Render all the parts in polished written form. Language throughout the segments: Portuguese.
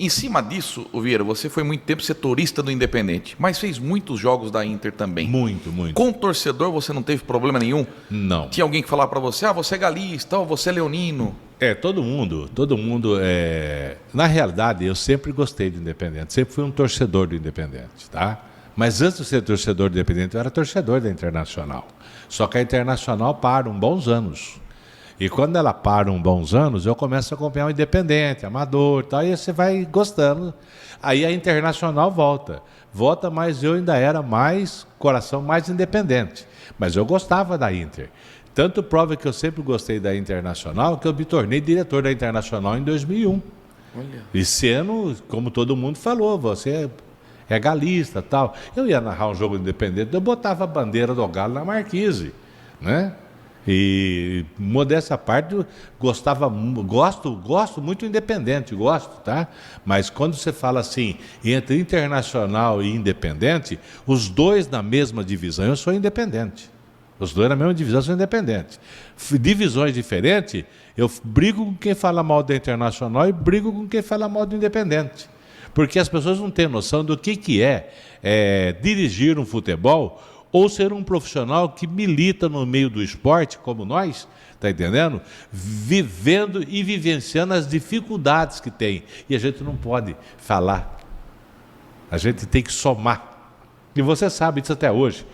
Em cima disso, Vieira, você foi muito tempo setorista do Independente, mas fez muitos jogos da Inter também. Muito, muito. Com o torcedor você não teve problema nenhum? Não. Tinha alguém que falava pra você, você é galista, você é leonino. Todo mundo. Na realidade, eu sempre gostei do Independente, sempre fui um torcedor do Independente, tá? Mas antes de ser torcedor do Independente, eu era torcedor da Internacional. Só que a Internacional para bons anos. E quando ela para bons anos, eu começo a acompanhar o Independente, Amador e tal, e você vai gostando. Aí a Internacional volta, mas eu ainda era coração mais independente. Mas eu gostava da Inter. Tanto prova que eu sempre gostei da Internacional, que eu me tornei diretor da Internacional em 2001. Olha. E sendo, como todo mundo falou, você é galista e tal. Eu ia narrar um jogo independente, eu botava a bandeira do Galo na marquise, né? E, modéstia à parte, gosto muito do Independente, tá? Mas quando você fala assim, entre Internacional e Independente, os dois na mesma divisão, eu sou Independente. Os dois na mesma divisão são independentes. Divisões diferentes, eu brigo com quem fala mal da Internacional e brigo com quem fala mal do Independente. Porque as pessoas não têm noção do que é dirigir um futebol ou ser um profissional que milita no meio do esporte, como nós, tá entendendo? Vivendo e vivenciando as dificuldades que tem. E a gente não pode falar. A gente tem que somar. E você sabe disso até hoje.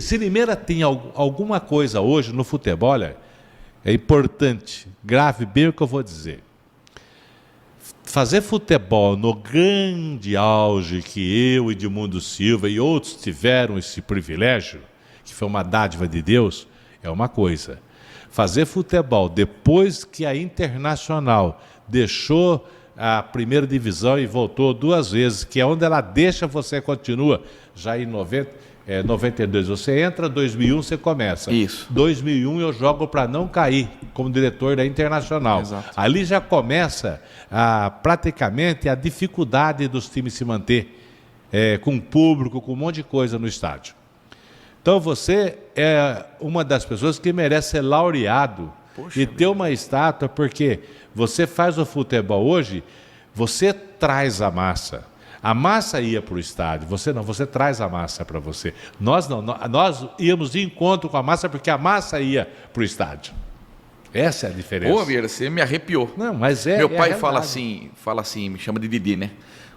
Se Limeira tem alguma coisa hoje no futebol, é importante, grave bem o que eu vou dizer. Fazer futebol no grande auge que eu, Edmundo Silva e outros tiveram esse privilégio, que foi uma dádiva de Deus, é uma coisa. Fazer futebol depois que a Internacional deixou a primeira divisão e voltou 2 vezes, que é onde ela deixa, você continua. Já em 92 você entra, 2001 você começa. Isso. 2001 eu jogo para não cair como diretor da Internacional. Exato. Ali já começa praticamente a dificuldade dos times se manter com público, com um monte de coisa no estádio. Então você é uma das pessoas que merece ser laureado. Poxa, e ter uma estátua, porque você faz o futebol hoje, você traz a massa. A massa ia para o estádio, você não, você traz a massa para você. Nós não, nós íamos de encontro com a massa porque a massa ia para o estádio. Essa é a diferença. Ô, Vieira, você me arrepiou. Não, mas Meu pai fala assim, me chama de Didi, né?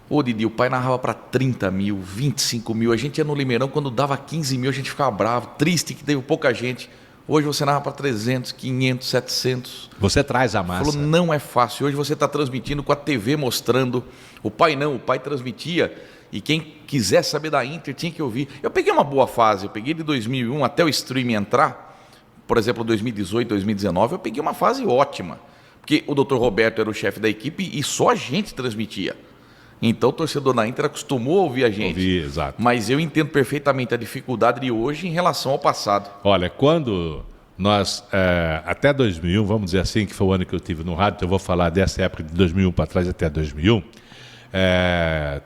Ô, Didi, o pai narrava para 30 mil, 25 mil. A gente ia no Limeirão, quando dava 15 mil, a gente ficava bravo, triste que teve pouca gente. Hoje você narra para 300, 500, 700. Você traz a massa. Falou, não é fácil. Hoje você está transmitindo com a TV mostrando. O pai não, o pai transmitia. E quem quiser saber da Inter tinha que ouvir. Eu peguei uma boa fase, eu peguei de 2001 até o streaming entrar. Por exemplo, 2018, 2019, eu peguei uma fase ótima. Porque o Dr. Roberto era o chefe da equipe e só a gente transmitia. Então o torcedor da Inter acostumou a ouvir a gente. Exato. Mas eu entendo perfeitamente a dificuldade de hoje em relação ao passado. Olha, quando nós, até 2001, vamos dizer assim, que foi o ano que eu estive no rádio, então eu vou falar dessa época de 2001 para trás até 2001,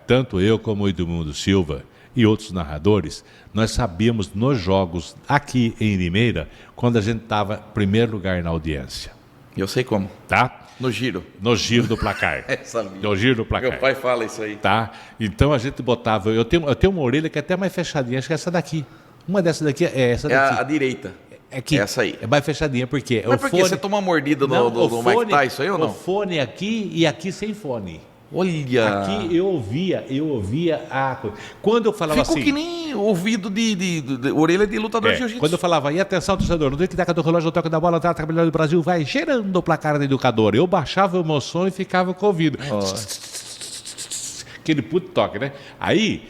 tanto eu como o Edmundo Silva e outros narradores, nós sabíamos nos jogos aqui em Limeira, quando a gente estava em primeiro lugar na audiência. Eu sei como. Tá? No giro. No giro do placar. Sabia. No giro do placar. Meu pai fala isso aí. Tá? Então a gente botava... Eu tenho uma orelha que é até mais fechadinha, acho que é essa daqui. Uma dessas daqui é essa daqui. É a direita. É aqui. Essa aí. É mais fechadinha, porque... Mas por que você toma uma mordida do Mike Tyson isso aí ou não? O fone aqui e aqui sem fone. Olha! Aqui eu ouvia a coisa. Quando eu falava Ficou assim... que nem ouvido de orelha de lutador de jiu-jitsu. Quando eu falava, e atenção, torcedor, no tic-tac do relógio, no toque da bola, tá trabalhando do Brasil, vai gerando o placar da educadora. Eu baixava o meu som e ficava com o ouvido. Aquele puto toque, né? Aí,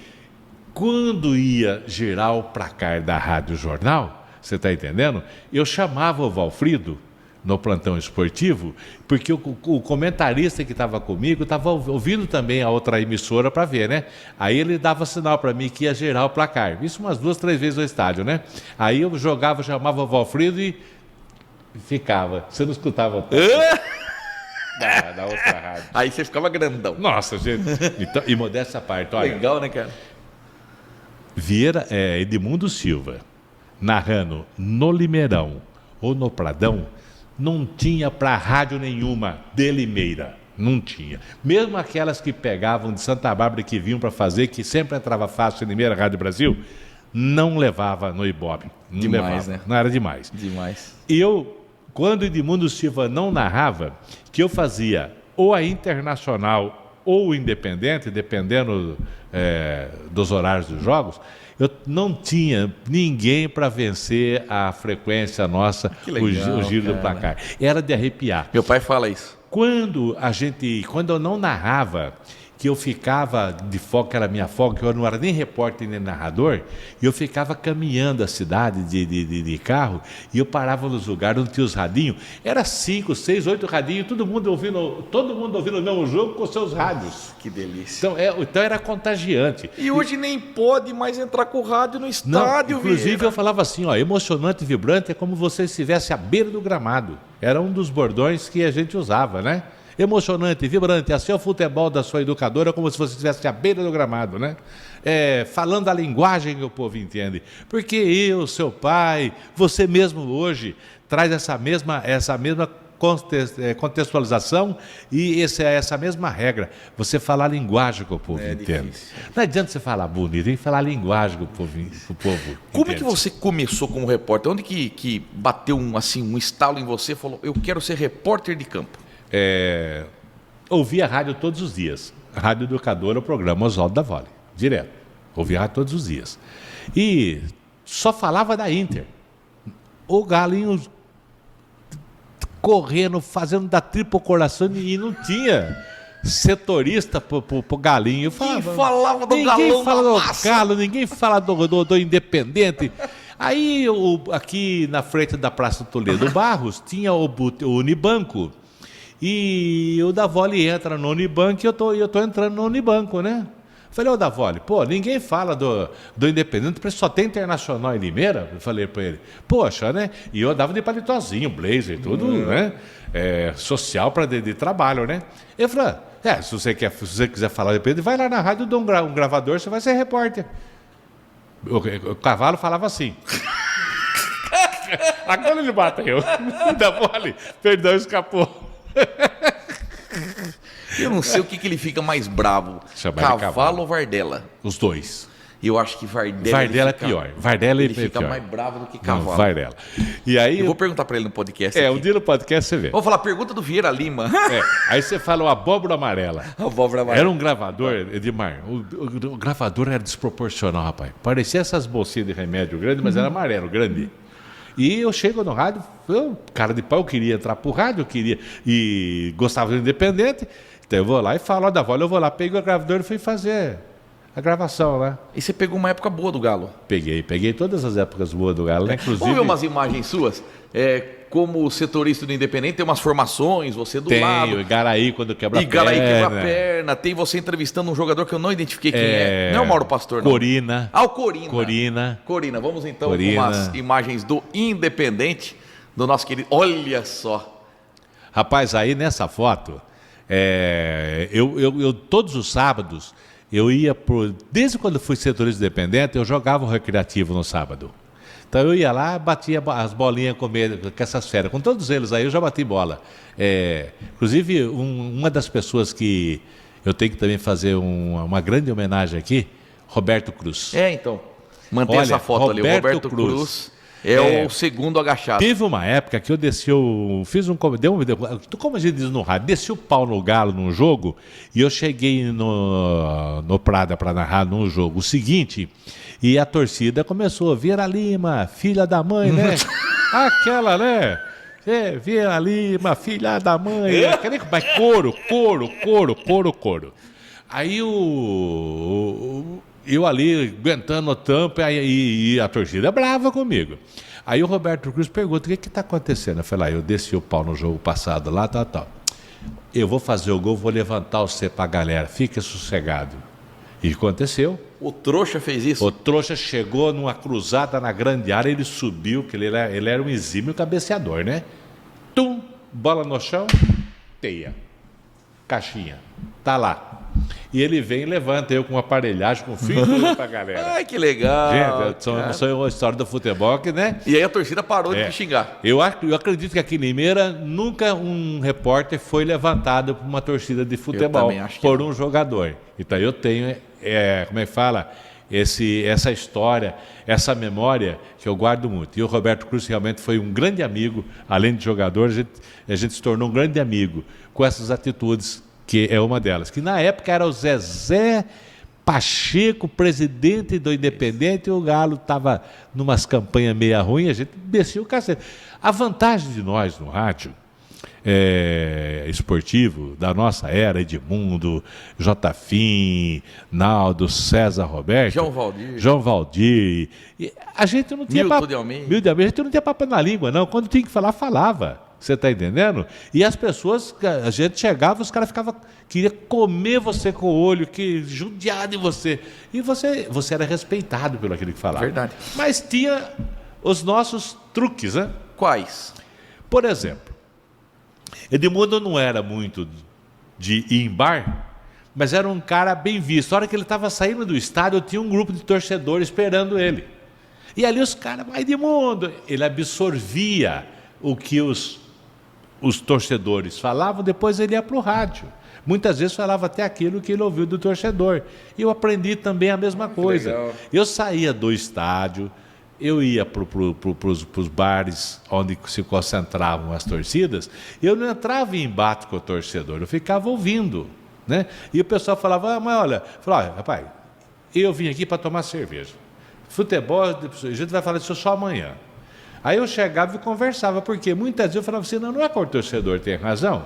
quando ia gerar o placar da Rádio Jornal, você tá entendendo? Eu chamava o Valfrido no plantão esportivo, porque o comentarista que estava comigo estava ouvindo também a outra emissora para ver, né? Aí ele dava sinal para mim que ia gerar o placar. Isso umas 2, 3 vezes no estádio, né? Aí eu jogava, chamava o Valfrido e ficava. Você não escutava o da outra rádio. Aí você ficava grandão. Nossa, gente. Então, e modéstia à parte, olha. Legal, né, cara? Vieira, Edmundo Silva, narrando no Limeirão ou no Pradão, não tinha para rádio nenhuma de Limeira. Não tinha. Mesmo aquelas que pegavam de Santa Bárbara e que vinham para fazer, que sempre entrava fácil em Limeira, Rádio Brasil, não levava no Ibope. Não Demais, levava. né? Não era demais. Demais. E eu, quando Edmundo Silva não narrava, que eu fazia ou a Internacional ou o Independente, dependendo dos horários dos jogos, eu não tinha ninguém para vencer a frequência nossa, legal, o giro do placar. Era de arrepiar. Meu pai fala isso. Quando eu não narrava, que eu ficava de folga, que era minha folga, que eu não era nem repórter nem narrador, e eu ficava caminhando a cidade de carro, e eu parava nos lugares onde tinha os radinhos, era 5, 6, 8 radinhos, todo mundo ouvindo o mesmo jogo com seus rádios. Que delícia. Então era contagiante. E hoje nem pode mais entrar com o rádio no estádio, inclusive Vieira. eu falava assim, ó, emocionante e vibrante é como você estivesse à beira do gramado. Era um dos bordões que a gente usava, né? Emocionante, vibrante, assim é o futebol da sua educadora, como se você estivesse à beira do gramado, né? Falando a linguagem que o povo entende. Porque eu, seu pai, você mesmo hoje, traz essa mesma contextualização e essa mesma regra. Você falar a linguagem que o povo entende. Difícil. Não adianta você falar bonito, tem que falar a linguagem que o povo Como entende. é que você começou como repórter? Onde que bateu um estalo em você e falou, eu quero ser repórter de campo? Ouvia rádio todos os dias. Rádio Educadora, o programa Oswaldo da Vole. Direto. Ouvia rádio todos os dias. E só falava da Inter. O Galinho correndo, fazendo da tripla coração e não tinha setorista pro Galinho. Quem falava do ninguém Galão fala na do massa? Galo, ninguém fala do Independente. Aí, aqui na frente da Praça Toledo Barros, tinha o Unibanco. E o Davoli entra no Unibanco e eu tô entrando no Unibanco, né? Falei, ô Davoli, ninguém fala do Independente, porque só tem Internacional em Limeira. Eu falei para ele, poxa, né? E eu dava de palitozinho, blazer, tudo, né? Social para de trabalho, né? Eu falei, se você quiser falar de Independente, vai lá na rádio, dou um gravador, você vai ser repórter. O Cavalo falava assim. Agora ele bateu. Davoli, perdão, escapou. Eu não sei o que ele fica mais bravo. Cavalo ou Vardela? Os dois. Eu acho que Vardela É pior. Vardela ele é fica pior. mais bravo do que Cavalo. Não, Vardela. E aí, Eu vou perguntar pra ele no podcast. um dia no podcast você vê. Vou falar, pergunta do Vieira Lima. Aí você fala o abóbora amarela. Abóbora amarela. Era um gravador, Edmar. O gravador era desproporcional, rapaz. Parecia essas bolsinhas de remédio grande, mas era amarelo, grande. E eu chego no rádio, cara de pau, eu queria entrar pro rádio, eu queria, e gostava do Independente, então eu vou lá e falo, da Vole, eu vou lá, peguei o gravador e fui fazer a gravação, né? E você pegou uma época boa do Galo. Peguei todas as épocas boas do Galo, né? Inclusive, Vamos ver umas imagens suas? Como setorista do Independente, tem umas formações, você do tem lado. Igaraí quando quebra a perna. Igaraí quebra a perna. Tem você entrevistando um jogador que eu não identifiquei quem é. Não é o Mauro Pastor, não. Corina. O Corina. Corina. Vamos então Corina. com umas imagens do Independente, do nosso querido... Olha só. Rapaz, aí nessa foto, eu todos os sábados, eu ia desde quando eu fui setorista independente, eu jogava o recreativo no sábado. Então eu ia lá, batia as bolinhas com essas feras. Com todos eles aí eu já bati bola. Inclusive, uma das pessoas que eu tenho que também fazer uma grande homenagem aqui, Roberto Cruz. Então. Mantém essa foto ali. O Roberto Cruz o segundo agachado. Teve uma época que eu desci como a gente diz no rádio, desci o pau no Galo num jogo e eu cheguei no Prada para narrar num jogo. O seguinte, e a torcida começou, Vieira Lima, filha da mãe, né? Aquela, né? Vieira Lima, filha da mãe. Mas couro. Aí eu ali aguentando o tampo e a torcida é brava comigo. Aí o Roberto Cruz pergunta, o que está acontecendo? Eu falei, eu desci o pau no jogo passado lá, tal. Eu vou fazer o gol, vou levantar você pra galera, fique sossegado. E aconteceu. O trouxa fez isso? O trouxa chegou numa cruzada na grande área, ele subiu, que ele era um exímio cabeceador, né? Bola no chão, teia. Caixinha. Tá lá. e ele vem e levanta eu com uma aparelhagem, com fio pra galera. Ai, que legal. Gente, é uma história do futebol que, né? E aí a torcida parou de me xingar. Eu acredito que aqui em Limeira nunca um repórter foi levantado por uma torcida de futebol por um jogador. Então eu tenho, como é que fala? Essa história, essa memória que eu guardo muito. E o Roberto Cruz realmente foi um grande amigo, além de jogador, a gente se tornou um grande amigo com essas atitudes, que é uma delas. Que na época era o Zezé Pacheco, presidente do Independente, e o Galo estava numas campanhas meia ruim, a gente descia o cacete. A vantagem de nós no rádio esportivo da nossa era, Edmundo, Jotafim, Naldo, César Roberto, João Valdir, a gente não tinha papo, a gente não tinha papo na língua, não. Quando tinha que falar, falava. Você está entendendo? E as pessoas, a gente chegava, os caras queria comer você com o olho, que judiar de você. E você era respeitado pelo aquilo que falava. Verdade. Mas tinha os nossos truques, né? Quais? Por exemplo, Edmundo não era muito de ir em bar, mas era um cara bem visto. A hora que ele estava saindo do estádio, tinha um grupo de torcedores esperando ele. E ali os caras, mas Edmundo, ele absorvia o que os torcedores falavam, depois ele ia para o rádio. Muitas vezes falava até aquilo que ele ouviu do torcedor. E eu aprendi também a mesma coisa. Legal. Eu saía do estádio, eu ia para os bares onde se concentravam as torcidas, eu não entrava em embate com o torcedor, eu ficava ouvindo. Né? E o pessoal falava, mas olha, rapaz, eu vim aqui para tomar cerveja. Futebol, a gente vai falar disso só amanhã. Aí eu chegava e conversava, porque muitas vezes eu falava assim, não é que o torcedor tem razão.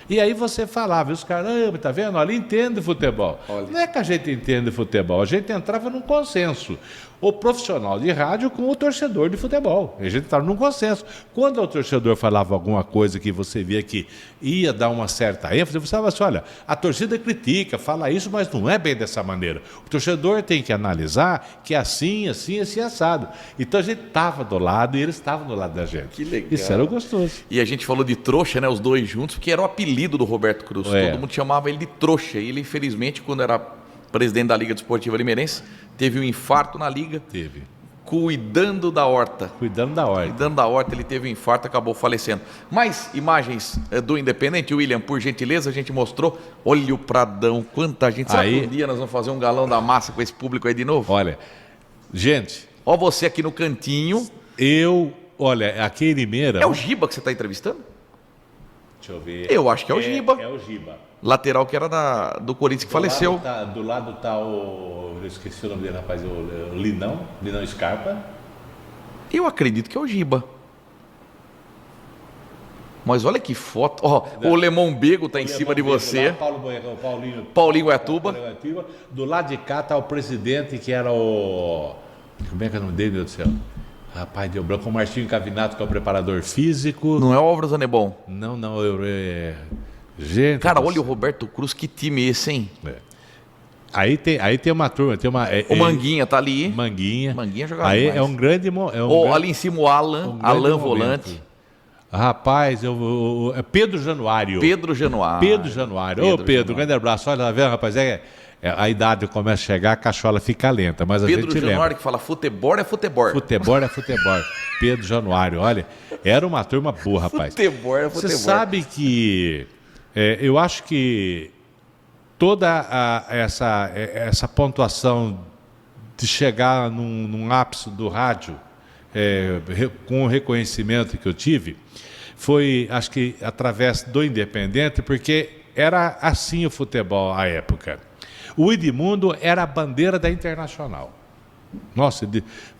E aí você falava, e os caramba, tá vendo? Olha, entende futebol. Olha. Não é que a gente entende futebol, a gente entrava num consenso. O profissional de rádio com o torcedor de futebol. A gente estava num consenso. Quando o torcedor falava alguma coisa que você via que ia dar uma certa ênfase, você falava assim, olha, a torcida critica, fala isso, mas não é bem dessa maneira. O torcedor tem que analisar que é assim, assim, assim, assado. Então a gente estava do lado e eles estavam do lado da gente. Que legal. Isso era gostoso. E a gente falou de trouxa, né, os dois juntos, porque era o apelido do Roberto Cruz. Todo mundo chamava ele de trouxa. E ele, infelizmente, quando era presidente da Liga Desportiva Limeirense, teve um infarto na Liga. Teve. Cuidando da horta. Cuidando da horta, ele teve um infarto e acabou falecendo. Mais imagens do Independente, William, por gentileza, a gente mostrou. Olha o Pradão, quanta gente. Será que um dia nós vamos fazer um galão da massa com esse público aí de novo? Olha, gente... Ó você aqui no cantinho. Olha, aqui em Limeira... É o Giba que você está entrevistando? Deixa eu ver. Eu acho que é o Giba. É o Giba. Lateral que era do Corinthians, que faleceu. Do lado está o... Eu esqueci o nome dele, rapaz. O Linão Scarpa. Eu acredito que é o Giba. Mas olha que foto. Ó, o Lemon Bego está em cima de você. Paulinho Goiatuba. Do lado de cá está o presidente, que era o... Como é que é o nome dele, meu Deus do céu? Rapaz, deu branco. O Martinho Cavinato, que é o preparador físico. Não é o Álvaro Zanebon? Não. Gente... Cara, olha o Roberto Cruz, que time esse, hein? Aí tem uma turma, o Manguinha tá ali. Manguinha jogava aí demais. É um grande... ali em cima o Alan volante. Rapaz, é Pedro Januário. Ô, Pedro, grande abraço. Olha, tá vendo, rapaz? A idade começa a chegar, a cachola fica lenta, mas a gente lembra. Pedro Januário que fala futebol é futebol. Futebol é futebol. Pedro Januário, olha, era uma turma boa, rapaz. Futebol é futebol. Você sabe que eu acho que toda essa pontuação de chegar num ápice do rádio, com o reconhecimento que eu tive, foi, acho que, através do Independente, porque era assim o futebol à época. O Edmundo era a bandeira da Internacional. Nossa,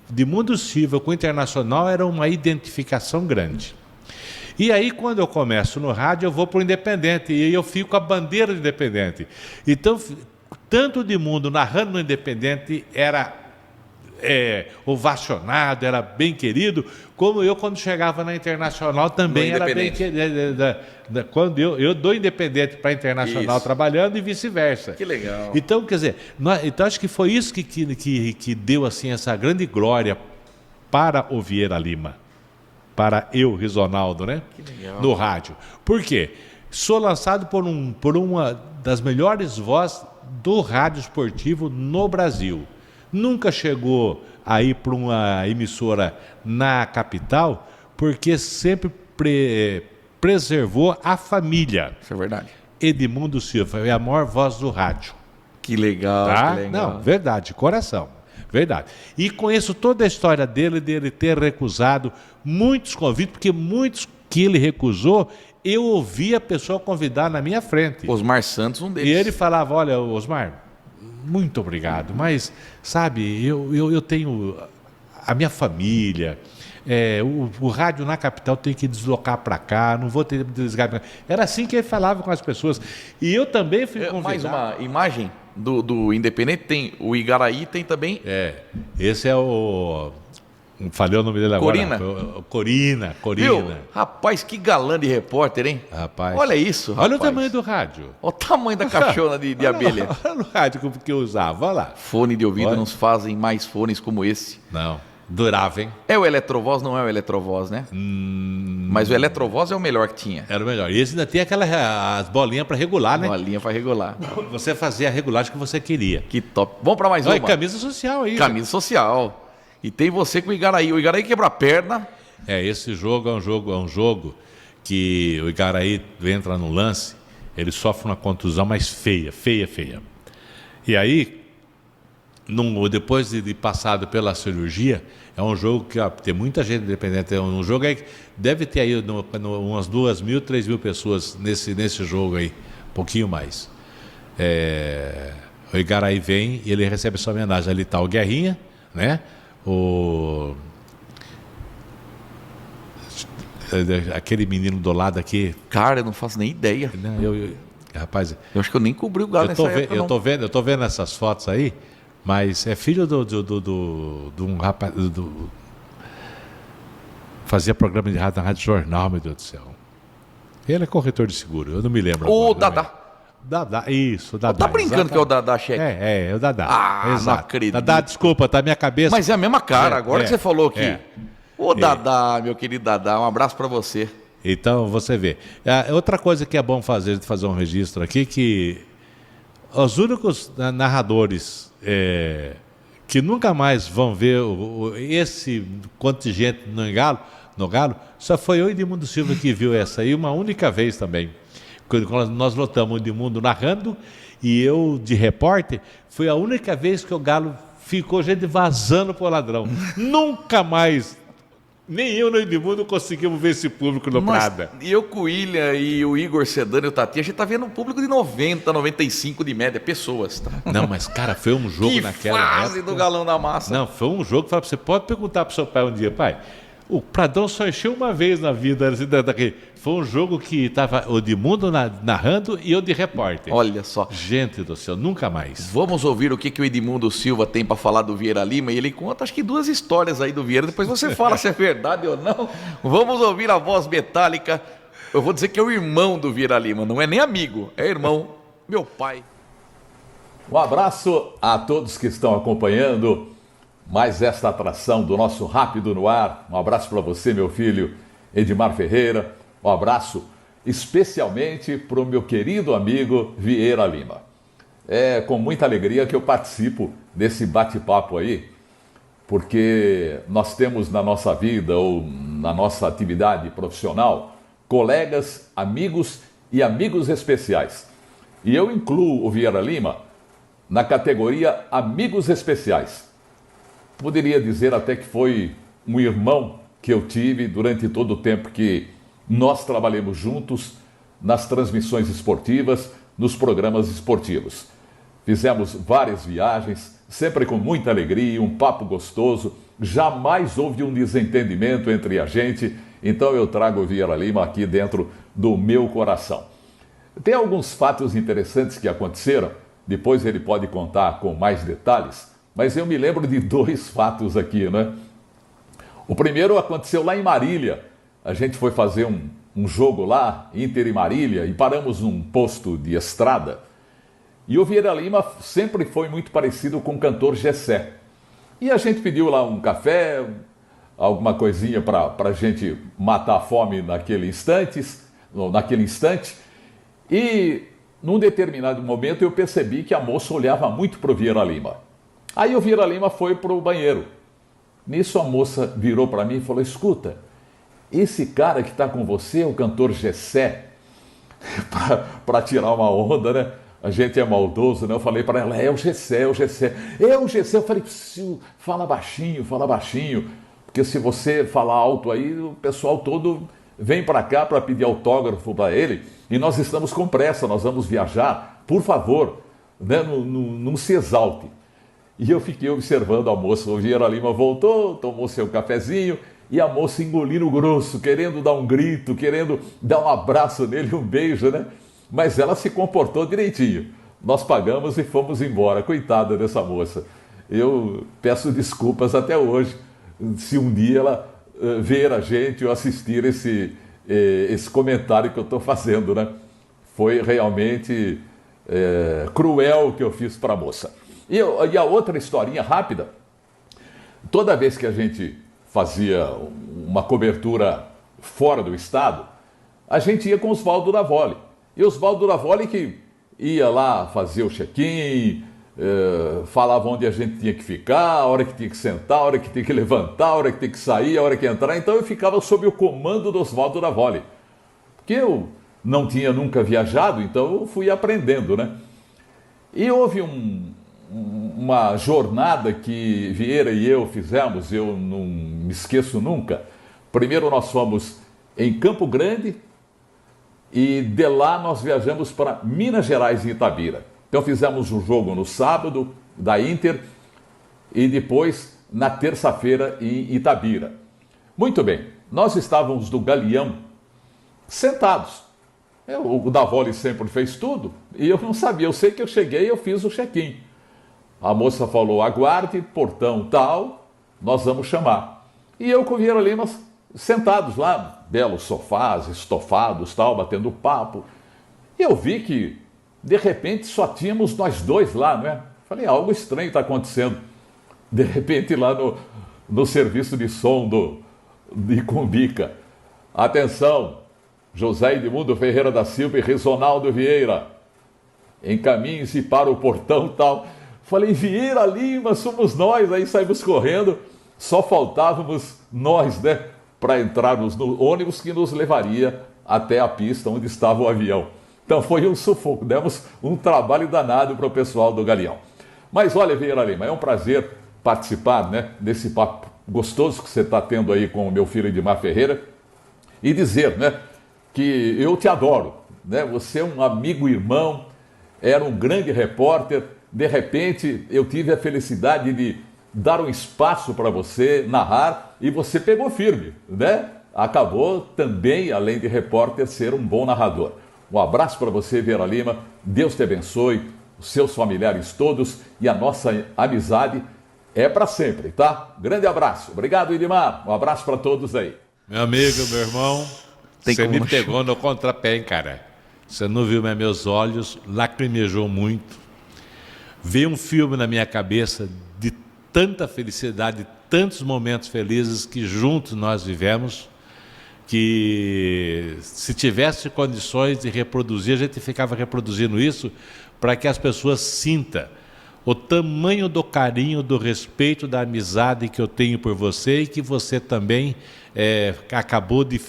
Edmundo Silva com o Internacional era uma identificação grande. E aí, quando eu começo no rádio, eu vou para o Independente, e aí eu fico com a bandeira do Independente. Então, tanto o Edmundo narrando no Independente era ovacionado, era bem querido, como eu, quando chegava na Internacional, também era bem querido. Quando eu dou Independente para a Internacional trabalhando e vice-versa. Que legal. Então, quer dizer, acho que foi isso que deu assim, essa grande glória para o Vieira Lima, para eu, Risonaldo, né? Que legal. No rádio. Por quê? Sou lançado por uma das melhores vozes do rádio esportivo no Brasil. Nunca chegou a ir para uma emissora na capital, porque sempre preservou a família. Isso é verdade. Edmundo Silva é a maior voz do rádio. Que legal, Tá? que legal. Não, verdade, coração. Verdade. E conheço toda a história dele ter recusado muitos convites, porque muitos que ele recusou, eu ouvi a pessoa convidar na minha frente. Osmar Santos, um deles. E ele falava, olha, Osmar, muito obrigado, mas, sabe, eu tenho a minha família, o rádio na capital tem que deslocar para cá, não vou ter desligar. Era assim que ele falava com as pessoas. E eu também fui convidado. Mais uma imagem do Independente, tem o Igaraí, tem também... Esse é o... Falei o nome dele agora. Corina. Viu? Rapaz, que galã de repórter, hein? Rapaz. Olha isso, rapaz. Olha o tamanho do rádio. Olha o tamanho da caixona de abelha. Olha o rádio que eu usava, olha lá. Fone de ouvido, não se fazem mais fones como esse. Não, durava, hein? É o Eletrovoz, não é o Eletrovoz, né? Mas o Eletrovoz é o melhor que tinha. Era o melhor. E esse ainda tem as bolinhas para regular, né? Bolinha para regular. Você fazia a regulagem que você queria. Que top. Vamos para mais uma. Camisa social aí. Camisa social. E tem você com o Igaraí. O Igaraí quebra a perna. Esse jogo é um jogo que o Igaraí entra no lance, ele sofre uma contusão mais feia. E aí, depois de passado pela cirurgia, é um jogo que tem muita gente independente. É um jogo aí que deve ter aí umas 2.000, 3.000 pessoas nesse jogo aí, um pouquinho mais. O Igaraí vem e ele recebe sua homenagem. Ali está o Guerrinha, né? Aquele menino do lado aqui. Cara, eu não faço nem ideia. Rapaz, eu acho que eu nem cobri o galo nessa época, eu tô vendo essas fotos aí, mas é filho de um rapaz. Fazia programa de rádio na Rádio Jornal, meu Deus do céu. Ele é corretor de seguro, eu não me lembro. O Dadá. Dadá, isso, Dadá. Tá brincando exatamente. Que é o Dadá Cheque? É o Dadá. Não acredito. Dadá, desculpa, tá na minha cabeça. Mas é a mesma cara, agora que você falou aqui. Ô Dadá, meu querido Dadá, um abraço para você. Então, você vê. Outra coisa que é bom fazer um registro aqui, que os únicos narradores que nunca mais vão ver esse contingente no Galo, só foi eu e Edmundo Silva que viu essa aí uma única vez também. Quando nós lotamos o Edmundo narrando e eu de repórter, foi a única vez que o Galo ficou gente vazando pro ladrão. Nunca mais, nem eu nem o Edmundo conseguimos ver esse público no Prada. E eu com o William e o Igor Sedano e o Tati, a gente tá vendo um público de 90, 95 de média pessoas, tá? Não, mas cara, foi um jogo naquela fase época. Do Galão da Massa. Não, foi um jogo que você pode perguntar pro seu pai um dia, pai, o Pradão só encheu uma vez na vida. Foi um jogo que estava o Edmundo narrando e eu de repórter. Olha só. Gente do céu, nunca mais. Vamos ouvir o que o Edmundo Silva tem para falar do Vieira Lima. E ele conta, acho que 2 histórias aí do Vieira. Depois você fala se é verdade ou não. Vamos ouvir a voz metálica. Eu vou dizer que é o irmão do Vieira Lima. Não é nem amigo, é irmão. Meu pai. Um abraço a todos que estão acompanhando mais esta atração do nosso Rápido no Ar. Um abraço para você, meu filho Edmar Ferreira. Um abraço especialmente para o meu querido amigo Vieira Lima. É com muita alegria que eu participo desse bate-papo aí, porque nós temos na nossa vida ou na nossa atividade profissional colegas, amigos e amigos especiais. E eu incluo o Vieira Lima na categoria amigos especiais. Poderia dizer até que foi um irmão que eu tive durante todo o tempo que nós trabalhamos juntos nas transmissões esportivas, nos programas esportivos. Fizemos várias viagens, sempre com muita alegria, um papo gostoso. Jamais houve um desentendimento entre a gente, então eu trago o Vieira Lima aqui dentro do meu coração. Tem alguns fatos interessantes que aconteceram, depois ele pode contar com mais detalhes, mas eu me lembro de 2 fatos aqui, né? O primeiro aconteceu lá em Marília. A gente foi fazer um jogo lá, Inter e Marília, e paramos num posto de estrada. E o Vieira Lima sempre foi muito parecido com o cantor Gessé. E a gente pediu lá um café, alguma coisinha para a gente matar a fome naquele instante. E num determinado momento, eu percebi que a moça olhava muito para o Vieira Lima. Aí o Vieira Lima foi para o banheiro. Nisso a moça virou para mim e falou: escuta, esse cara que está com você é o cantor Gessé, para tirar uma onda, né? A gente é maldoso, né? Eu falei para ela: é o Gessé, é o Gessé. É o Gessé. Eu falei: fala baixinho, porque se você falar alto aí, o pessoal todo vem para cá para pedir autógrafo para ele, e nós estamos com pressa, nós vamos viajar, por favor, né? Não se exalte. E eu fiquei observando a moça. O Vieira Lima voltou, tomou seu cafezinho, e a moça engolindo grosso, querendo dar um grito, querendo dar um abraço nele, um beijo, né? Mas ela se comportou direitinho. Nós pagamos e fomos embora. Coitada dessa moça. Eu peço desculpas até hoje, se um dia ela ver a gente ou assistir esse comentário que eu estou fazendo, né? Foi realmente cruel o que eu fiz para a moça. E a outra historinha rápida: toda vez que a gente fazia uma cobertura fora do estado, a gente ia com o Oswaldo Davoli. E o Oswaldo Davoli que ia lá fazer o check-in, falava onde a gente tinha que ficar, a hora que tinha que sentar, a hora que tinha que levantar, a hora que tinha que sair, a hora que entrar. Então eu ficava sob o comando do Oswaldo Davoli, porque eu não tinha nunca viajado, então eu fui aprendendo, né? E houve uma jornada que Vieira e eu fizemos, eu não me esqueço nunca. Primeiro nós fomos em Campo Grande e de lá nós viajamos para Minas Gerais, em Itabira. Então fizemos um jogo no sábado da Inter e depois na terça-feira em Itabira. Muito bem, nós estávamos no Galeão sentados. O Davoli sempre fez tudo e eu não sabia. Eu sei que eu cheguei e eu fiz o check-in. A moça falou: aguarde, portão tal, nós vamos chamar. E eu com o Vieira Lima sentados lá, belos sofás, estofados, tal, batendo papo. E eu vi que, de repente, só tínhamos nós dois lá, né? Falei: algo estranho está acontecendo. De repente, lá no serviço de som de Cumbica: atenção, José Edmundo Ferreira da Silva e Rizonaldo Vieira, encaminhe-se para o portão tal. Falei: Vieira Lima, somos nós. Aí saímos correndo, só faltávamos nós, né, para entrarmos no ônibus que nos levaria até a pista onde estava o avião. Então foi um sufoco, demos um trabalho danado para o pessoal do Galeão. Mas olha, Vieira Lima, é um prazer participar, né, desse papo gostoso que você está tendo aí com o meu filho Edmar Ferreira, e dizer, né, que eu te adoro, né? Você é um amigo irmão, era um grande repórter. De repente, eu tive a felicidade de dar um espaço para você narrar e você pegou firme, né? Acabou também, além de repórter, ser um bom narrador. Um abraço para você, Vieira Lima. Deus te abençoe, os seus familiares todos, e a nossa amizade é para sempre, tá? Grande abraço. Obrigado, Edmar. Um abraço para todos aí. Meu amigo, meu irmão, você me pegou no contrapé, hein, cara? Você não viu, mas meus olhos lacrimejou muito. Veio um filme na minha cabeça de tanta felicidade, tantos momentos felizes que juntos nós vivemos, que se tivesse condições de reproduzir, a gente ficava reproduzindo isso para que as pessoas sintam o tamanho do carinho, do respeito, da amizade que eu tenho por você e que você também acabou de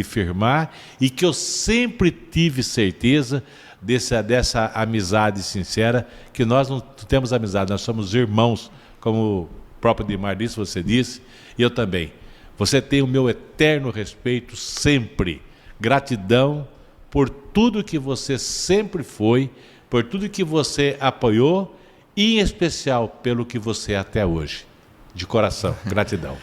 firmar, e que eu sempre tive certeza dessa amizade sincera, que nós não temos amizade, nós somos irmãos, como o próprio Edmar disse, você disse, e eu também. Você tem o meu eterno respeito sempre. Gratidão por tudo que você sempre foi, por tudo que você apoiou, e em especial pelo que você é até hoje. De coração, gratidão.